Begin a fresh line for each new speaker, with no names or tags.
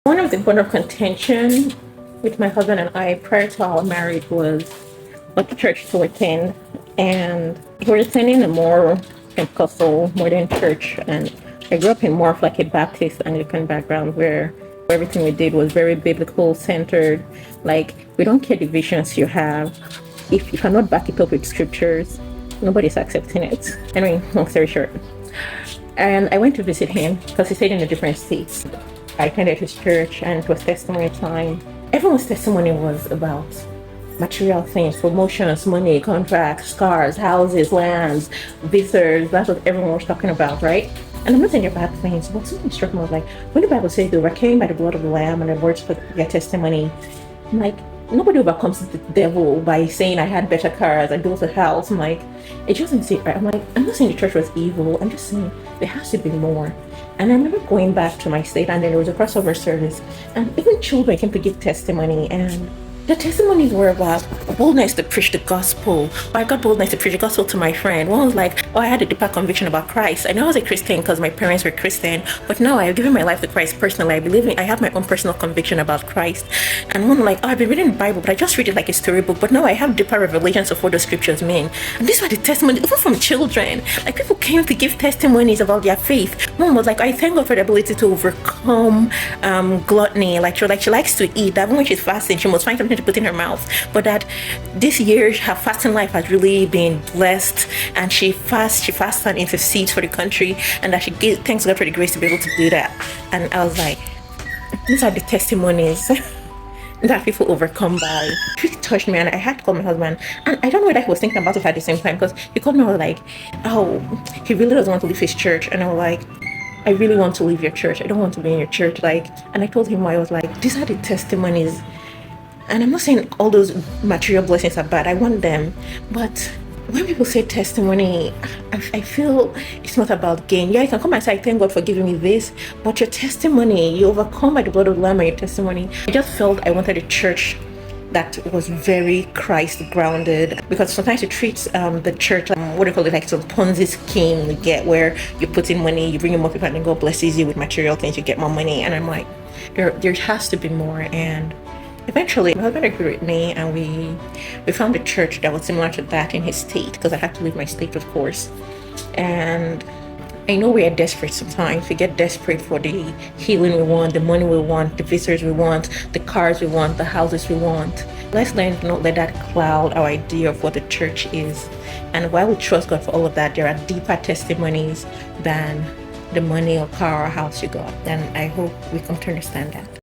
One of the point of contention with my husband and I prior to our marriage was what church to attend, and we were attending a more Pentecostal modern church, and I grew up in more of like a Baptist Anglican background where everything we did was very biblical centered. Like, we don't care the visions you have. If you cannot back it up with scriptures, nobody's accepting it. Anyway, long story short. And I went to visit him because he stayed in a different state. I attended his church and it was testimony time. Everyone's testimony was about material things, promotions, money, contracts, cars, houses, lands, visitors. That's what everyone was talking about, right? And I'm not saying they're bad things, but something struck me was like, when the Bible says they were overcame by the blood of the Lamb and the words for their testimony, I'm like, nobody overcomes the devil by saying I had better cars, I built a house. I'm like, it doesn't seem right. I'm like, I'm not saying the church was evil. I'm just saying there has to be more. And I remember going back to my state, and then there was a crossover service, and even children came to give testimony, and the testimonies were about boldness to preach the gospel. I got boldness to preach the gospel to my friend. One was like, oh, I had a deeper conviction about Christ. I know I was a Christian because my parents were Christian, but now I've given my life to Christ personally. I have my own personal conviction about Christ. And one like, oh, I've been reading the Bible, but I just read it like a storybook. But now I have deeper revelations of what the scriptures mean. And these were the testimonies, even from children. Like, people came to give testimonies about their faith. One was like, I thank God for the ability to overcome gluttony. Like she likes to eat. That when she's fasting, she must find something to put in her mouth, but that this year her fasting life has really been blessed, and she fasts and intercedes for the country, and that she thanks God for the grace to be able to do that. And I was like, these are the testimonies that people overcome by. It really touched me, and I had to call my husband, and I don't know whether he was thinking about it at the same time, because he called me and was like, oh, he really doesn't want to leave his church. And I was like, I really want to leave your church. I don't want to be in your church. Like, and I told him why. I was like, these are the testimonies. And I'm not saying all those material blessings are bad. I want them. But when people say testimony, I feel it's not about gain. Yeah, you can come and say, thank God for giving me this. But your testimony, you overcome by the blood of the Lamb and your testimony. I just felt I wanted a church that was very Christ grounded, because sometimes you treat the church like, what do you call it, like some Ponzi scheme you get, where you put in money, you bring in more people, and then God blesses you with material things, you get more money. And I'm like, there has to be more. And eventually my husband agreed with me, and we found a church that was similar to that in his state, because I had to leave my state, of course. And I know we are desperate sometimes. We get desperate for the healing we want, the money we want, the visitors we want, the cars we want, the houses we want. Let's learn to not let that cloud our idea of what the church is. And while we trust God for all of that, there are deeper testimonies than the money or car or house you got. And I hope we come to understand that.